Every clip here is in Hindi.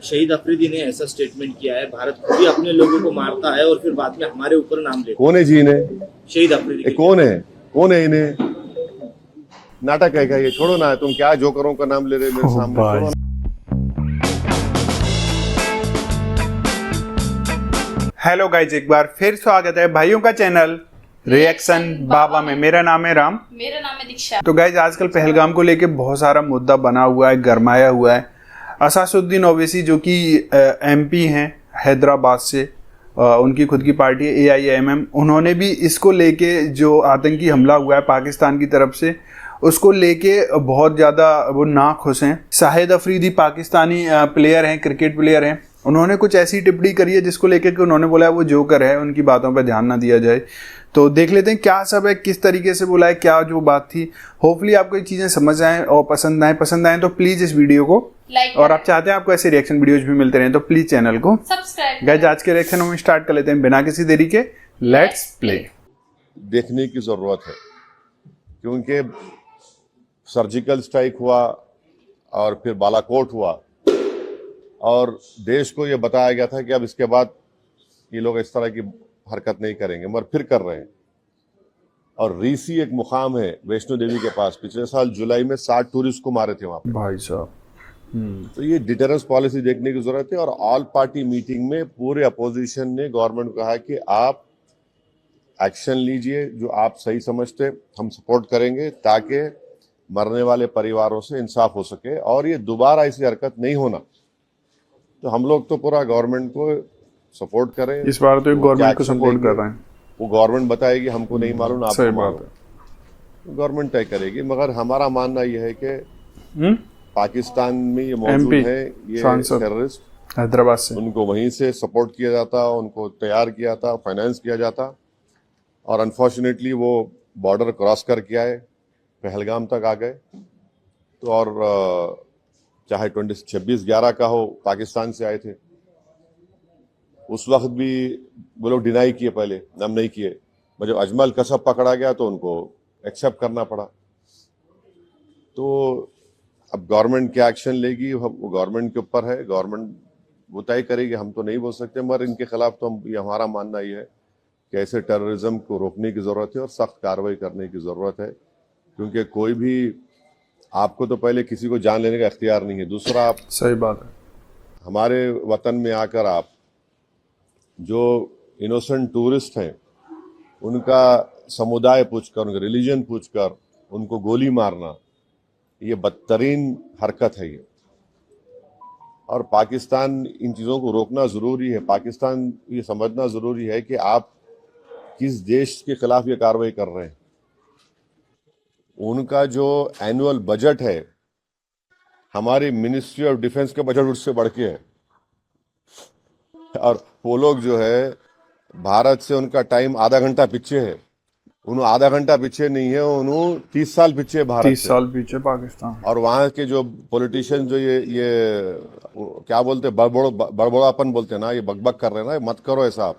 शहीद अफरीदी ने ऐसा स्टेटमेंट किया है, भारत खुद ही अपने लोगों को मारता है और फिर बाद में हमारे ऊपर नाम लेता है। कौन है जी इन्हें? शहीद अफरीदी कौन है इन्हें? नाटक है क्या ये? छोड़ो ना, तुम क्या जोकरों का नाम ले रहे हो मेरे सामने? छोड़ो ना। हेलो गाइज, एक बार फिर स्वागत है भाइयों का चैनल रिएक्शन बाबा में। मेरा नाम है राम, मेरा नाम है दीक्षा। तो गाइज आजकल पहलगाम को लेके बहुत सारा मुद्दा बना हुआ है, गरमाया हुआ है। असासुद्दीन ओवैसी जो कि एमपी हैं हैदराबाद से, उनकी खुद की पार्टी है AIMM, उन्होंने भी इसको लेके जो आतंकी हमला हुआ है पाकिस्तान की तरफ से, उसको लेके बहुत ज़्यादा वो नाखुश हैं। शाहिद अफरीदी पाकिस्तानी प्लेयर हैं, क्रिकेट प्लेयर हैं, उन्होंने कुछ ऐसी टिप्पणी करी है जिसको लेके कि उन्होंने बोला है वो जोकर है, उनकी बातों पर ध्यान ना दिया जाए। तो देख लेते हैं क्या सब है, किस तरीके से बोला है, क्या जो बात थी। होपफुली आपको ये चीज़ें समझ आएँ और पसंद आए तो प्लीज़ इस वीडियो को लाइक, और आप चाहते हैं आपको ऐसे रिएक्शन वीडियोज भी मिलते रहें तो प्लीज़ चैनल को सब्सक्राइब। गाइस आज के रिएक्शन हम स्टार्ट कर लेते हैं बिना किसी देरी के। Let's play. देखने की जरूरत है क्योंकि सर्जिकल स्ट्राइक हुआ और फिर बालाकोट हुआ और देश को यह बताया गया था कि अब इसके बाद ये लोग इस तरह की हरकत नहीं करेंगे, मगर फिर कर रहे हैं। और रीसी एक मुकाम है वैष्णो देवी के पास, पिछले साल जुलाई में 60 टूरिस्ट को मारे थे वहां पे भाई साहब। तो ये डिटरेंस पॉलिसी देखने की जरूरत है। और ऑल पार्टी मीटिंग में पूरे अपोजिशन ने गवर्नमेंट को कहा कि आप एक्शन लीजिए, जो आप सही समझते हम सपोर्ट करेंगे ताकि मरने वाले परिवारों से इंसाफ हो सके और ये दोबारा ऐसी हरकत नहीं होना। तो हम लोग तो पूरा गवर्नमेंट को सपोर्ट करें। इस बार तो गवर्नमेंट को सपोर्ट कर रहे हैं, वो गवर्नमेंट बताएगी, हमको नहीं मालूम, आपको सही बात है, गवर्नमेंट तय करेगी। मगर हमारा मानना यह है कि पाकिस्तान में ये मौजूद है, ये टेररिस्ट हैदराबाद से, उनको वहीं से सपोर्ट किया जाता, उनको तैयार किया था, फाइनेंस किया जाता और अनफॉर्चुनेटली वो बॉर्डर क्रॉस करके आए, पहलगाम तक आ गए। तो और चाहे 26/11 का हो, पाकिस्तान से आए थे, उस वक्त भी वो लोग डिनाई किए, पहले हम नहीं किए। जब अजमल कसब पकड़ा गया तो उनको एक्सेप्ट करना पड़ा। तो अब गवर्नमेंट क्या एक्शन लेगी वो गवर्नमेंट के ऊपर है, गवर्नमेंट वो तय करेगी, हम तो नहीं बोल सकते। मगर इनके खिलाफ तो हम, ये हमारा मानना ये है कि ऐसे टेररिज्म को रोकने की ज़रूरत है और सख्त कार्रवाई करने की ज़रूरत है। क्योंकि कोई भी, आपको तो पहले किसी को जान लेने का इख्तियार नहीं है, दूसरा आप, सही बात है, हमारे वतन में आकर आप जो इनोसेंट टूरिस्ट हैं उनका समुदाय पूछकर, उनका रिलीजन पूछकर उनको गोली मारना, ये बदतरीन हरकत है ये। और पाकिस्तान इन चीज़ों को रोकना ज़रूरी है। पाकिस्तान ये समझना ज़रूरी है कि आप किस देश के खिलाफ ये कार्रवाई कर रहे हैं। उनका जो एनुअल बजट है, हमारी मिनिस्ट्री ऑफ डिफेंस का बजट उससे बढ़ के है। और वो लोग जो है, भारत से उनका टाइम आधा घंटा पीछे है, उन्होंने आधा घंटा पीछे नहीं है, उन्होंने 30 साल पीछे भारत 30 साल पीछे पाकिस्तान। और वहाँ के जो पॉलिटिशियन जो ये क्या बोलते हैं, बड़बड़ापन बोलते हैं ना, ये बकबक कर रहे हैं ना, मत करो ऐसा।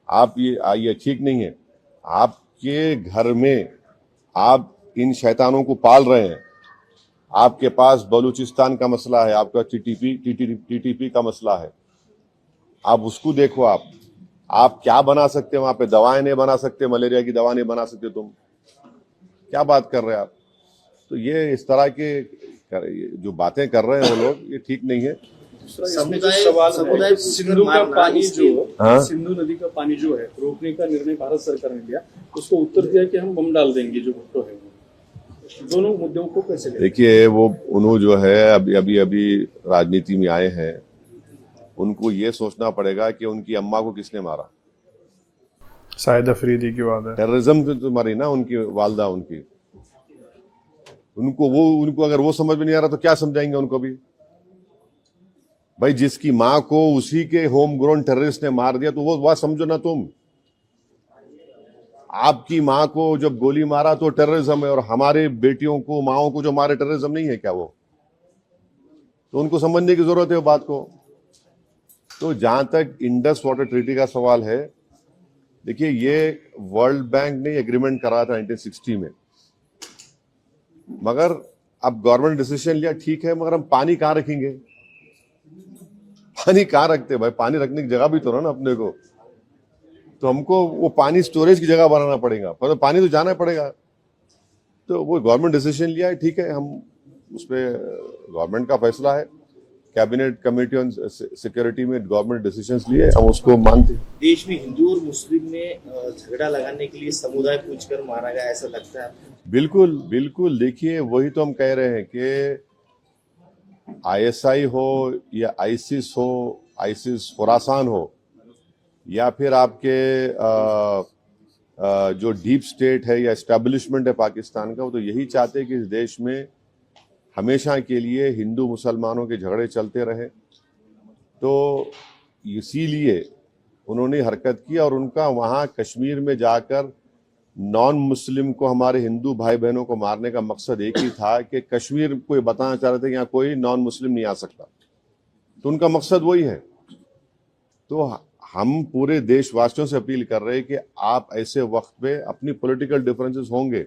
आप ये ठीक नहीं है। आपके घर में आप इन शैतानों को पाल रहे हैं। आपके पास बलूचिस्तान का मसला है, आपका TTP का मसला है, आप उसको देखो। आप क्या बना सकते हैं वहां पे? दवाएं नहीं बना सकते, मलेरिया की दवा नहीं बना सकते, तुम क्या बात कर रहे हैं आप? तो ये इस तरह के जो बातें कर रहे हैं वो लोग, ये ठीक नहीं है। समुदाय सिंधु का पानी जो, हाँ? सिंधु नदी का पानी जो है रोकने का निर्णय भारत सरकार ने लिया, उसको उत्तर दिया कि हम बम डाल देंगे जो भुट्टो है। दोनों मुद्दों को कैसे लें? देखिए, वो उन्होंने जो है अभी राजनीति में आए हैं, उनको ये सोचना पड़ेगा कि उनकी अम्मा को किसने मारा। शाहिद अफरीदी की बात है, टेररिज्म से तो मारी ना उनकी वालदा, उनको अगर वो समझ में नहीं आ रहा तो क्या समझाएंगे उनको भी? भाई, जिसकी माँ को उसी के होम ग्रोन टेररिस्ट ने मार दिया तो वो बात समझो ना तुम। आपकी माँ को जब गोली मारा तो टेररिज्म है, और हमारे बेटियों को, माओं को जो मारे, टेररिज्म नहीं है क्या वो? तो उनको समझने की जरूरत है वो बात को। तो जहां तक इंडस वाटर ट्रीटी का सवाल है, देखिए, ये वर्ल्ड बैंक ने एग्रीमेंट करा था 1960 में, मगर अब गवर्नमेंट डिसीजन लिया, ठीक है, मगर हम पानी कहाँ रखेंगे? पानी कहाँ रखते भाई? पानी रखने की जगह भी तो ना अपने को। तो हमको वो पानी स्टोरेज की जगह बनाना पड़ेगा, पर पानी तो जाना पड़ेगा। तो वो गवर्नमेंट डिसीजन लिया है, ठीक है, हम उस पर गवर्नमेंट का फैसला है। कैबिनेट कमेटी ऑन सिक्योरिटी में गवर्नमेंट डिसीजंस लिए, हम उसको मानते हैं। देश में हिंदू और मुस्लिम में झगड़ा लगाने के लिए समुदाय पूछकर मारा गया, ऐसा लगता है? बिल्कुल बिल्कुल, देखिए वही तो हम कह रहे हैं कि आईएसआई हो या आईसिस हो, आईसिस खुरासान हो, या फिर आपके जो डीप स्टेट है या एस्टेब्लिशमेंट है पाकिस्तान का, वो तो यही चाहते हैं कि इस देश में हमेशा के लिए हिंदू मुसलमानों के झगड़े चलते रहे। तो इसीलिए उन्होंने हरकत की, और उनका वहाँ कश्मीर में जाकर नॉन मुस्लिम को, हमारे हिंदू भाई बहनों को मारने का मकसद एक ही था कि कश्मीर को ये बताना चाह रहे थे कि यहाँ कोई नॉन मुस्लिम नहीं आ सकता। तो उनका मकसद वही है। तो हम पूरे देशवासियों से अपील कर रहे हैं कि आप ऐसे वक्त पे, अपनी पॉलिटिकल डिफरेंसेस होंगे,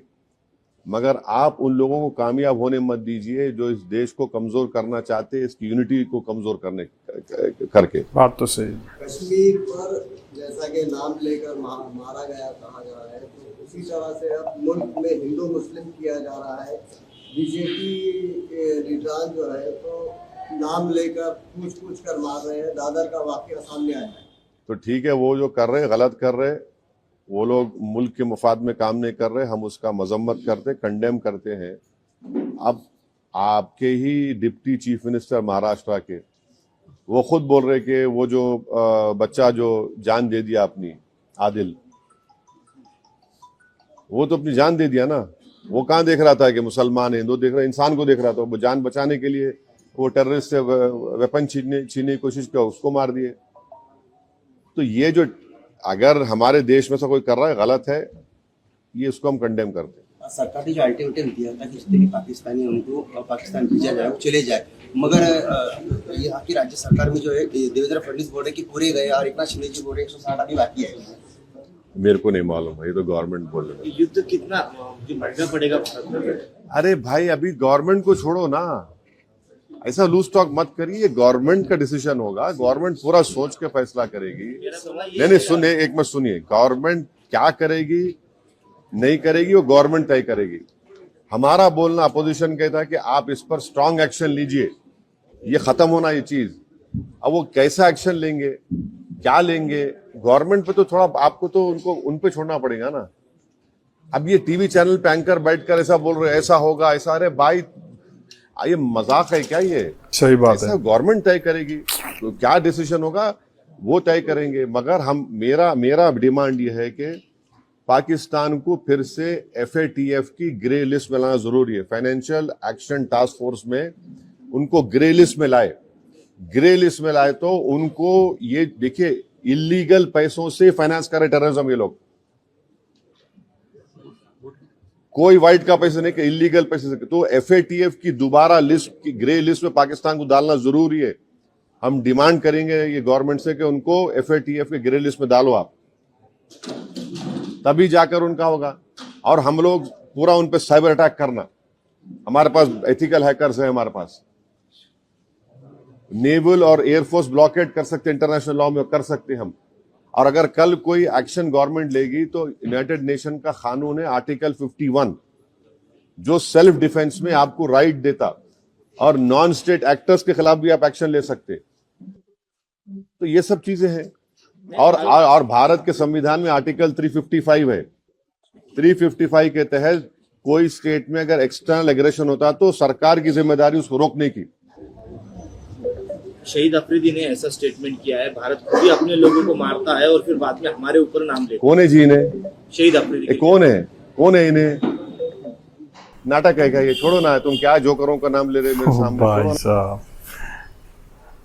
मगर आप उन लोगों को कामयाब होने मत दीजिए जो इस देश को कमजोर करना चाहते हैं, इसकी यूनिटी को कमजोर करने करके। बात तो सही। कश्मीर पर जैसा कि नाम लेकर मारा गया कहा जा रहा है, तो उसी तरह से अब मुल्क में हिंदू मुस्लिम किया जा रहा है। बीजेपी लीडरान जो है तो नाम लेकर पूछ कर मार रहे हैं। दादर का वाकया सामने आया है। तो ठीक है, वो जो कर रहे गलत कर रहे, वो लोग मुल्क के मुफाद में काम नहीं कर रहे, हम उसका मजम्मत करते, कंडेम करते हैं। अब आपके ही डिप्टी चीफ मिनिस्टर महाराष्ट्र के, वो खुद बोल रहे कि वो जो बच्चा जो जान दे दिया अपनी, आदिल, वो तो अपनी जान दे दिया ना। वो कहाँ देख रहा था कि मुसलमान हिंदू देख रहा, इंसान को देख रहा था। वो जान बचाने के लिए वो टेररिस्ट से वेपन छीनने की कोशिश किया, उसको मार दिए। तो ये जो अगर हमारे देश में से कोई कर रहा है, गलत है, ये इसको हम कंडेम करते हैं। सरकार ने जो अल्टीमेटम दिया था कि जितने पाकिस्तानी उनको पाकिस्तान भेजा जाए, वो चले जाए, मगर यहाँ की राज्य सरकार में जो है देवेंद्र फडणवीस बोल रहे कि पूरे गए, और इतना शिंदे जी बोल रहे 160 अभी बाकी है। मेरे को नहीं मालूम है, ये तो गवर्नमेंट बोल रहे हैं। युद्ध कितना जो महंगा पड़ेगा भारत में? अरे भाई, अभी गवर्नमेंट को छोड़ो ना, ऐसा लूज टॉक मत करिए। गवर्नमेंट का डिसीजन होगा, गवर्नमेंट पूरा सोच के फैसला करेगी। नहीं सुनिए, एक मिनट सुनिए, गवर्नमेंट क्या करेगी नहीं करेगी वो गवर्नमेंट तय करेगी। हमारा बोलना अपोजिशन कहता है कि आप इस पर स्ट्रांग एक्शन लीजिए, ये खत्म होना ये चीज। अब वो कैसा एक्शन लेंगे, क्या लेंगे, गवर्नमेंट पे तो थोड़ा आपको तो उनको उन पे छोड़ना पड़ेगा ना। अब ये टीवी चैनल पे एंकर बैठकर ऐसा बोल रहे ऐसा होगा ऐसा, अरे भाई ये मजाक है क्या? ये सही बात है। गवर्नमेंट तय करेगी, तो क्या डिसीजन होगा वो तय करेंगे। मगर हम मेरा डिमांड ये है कि पाकिस्तान को फिर से FATF की ग्रे लिस्ट में लाना जरूरी है। फाइनेंशियल एक्शन टास्क फोर्स में उनको ग्रे लिस्ट में लाए। ग्रे लिस्ट में लाए तो उनको ये देखिए, इलीगल पैसों से फाइनेंस करे टेररिज्म ये लोग। कोई वाइट का पैसे नहीं, कि इलीगल पैसे से। तो FATF की दोबारा लिस्ट की ग्रे लिस्ट में पाकिस्तान को डालना जरूरी है। हम डिमांड करेंगे ये गवर्नमेंट से कि उनको FATF के ग्रे लिस्ट में डालो आप, तभी जाकर उनका होगा। और हम लोग पूरा उन पे साइबर अटैक करना, हमारे पास एथिकल हैकर्स है, हमारे पास नेवल और एयरफोर्स ब्लॉकेट कर सकते, इंटरनेशनल लॉ में कर सकते हम। और अगर कल कोई एक्शन गवर्नमेंट लेगी तो यूनाइटेड नेशन का कानून है आर्टिकल 51, जो सेल्फ डिफेंस में आपको राइट देता, और नॉन स्टेट एक्टर्स के खिलाफ भी आप एक्शन ले सकते। तो ये सब चीजें हैं। और भारत के संविधान में आर्टिकल 355 है। 355 के तहत कोई स्टेट में अगर एक्सटर्नल एग्रेशन होता तो सरकार की जिम्मेदारी उसको रोकने की। शहीद अफरीदी ने ऐसा स्टेटमेंट किया है, भारत खुद ही अपने लोगों को मारता है और फिर बाद में हमारे ऊपर नाम लेता है। कौन है जी ने? शहीद अफरीदी। कौन है इन्हें? नाटक है क्या ये? छोड़ो ना, तुम क्या जोकरों का नाम ले रहे मेरे सामने? भाई साहब,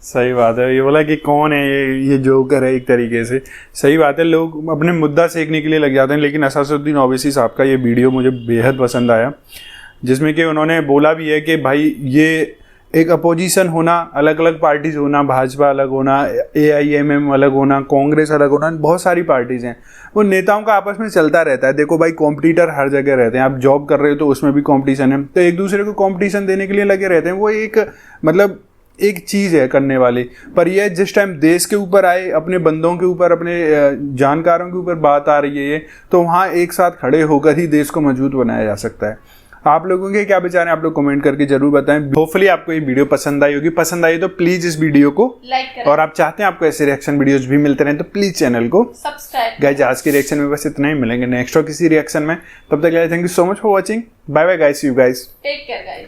सही बात है। ये बोला कि कौन है ये जोकर है, एक तरीके से सही बात है। लोग अपने मुद्दा सेकने के लिए लग जाते हैं। लेकिन असादुद्दीन ओवैसी साहब का ये वीडियो मुझे बेहद पसंद आया, जिसमें कि उन्होंने बोला भी है कि भाई ये एक अपोजिशन होना, अलग अलग पार्टीज होना, भाजपा अलग होना, AIMM अलग होना, कांग्रेस अलग होना, बहुत सारी पार्टीज हैं। वो नेताओं का आपस में चलता रहता है। देखो भाई, कॉम्पिटिटर हर जगह रहते हैं। आप जॉब कर रहे हो तो उसमें भी कॉम्पिटिशन है, तो एक दूसरे को कॉम्पिटिशन देने के लिए लगे रहते हैं। वो एक मतलब एक चीज़ है करने वाली, पर यह जिस टाइम देश के ऊपर आए, अपने बंदों के ऊपर, अपने जानकारों के ऊपर बात आ रही है ये, तो वहाँ एक साथ खड़े होकर ही देश को मजबूत बनाया जा सकता है। आप लोगों के क्या विचार हैं, आप लोग कमेंट करके जरूर बताएं। होपफुली आपको ये वीडियो पसंद आई होगी। पसंद आई तो प्लीज़ इस वीडियो को लाइक करें और आप चाहते हैं आपको ऐसे रिएक्शन वीडियोज भी मिलते रहें तो प्लीज़ चैनल को सब्सक्राइब। गाइज आज के रिएक्शन में बस इतना ही, मिलेंगे नेक्स्ट और किसी रिएक्शन में। तब तक thank you so much for watching. Bye bye guys, see you guys, take care guys.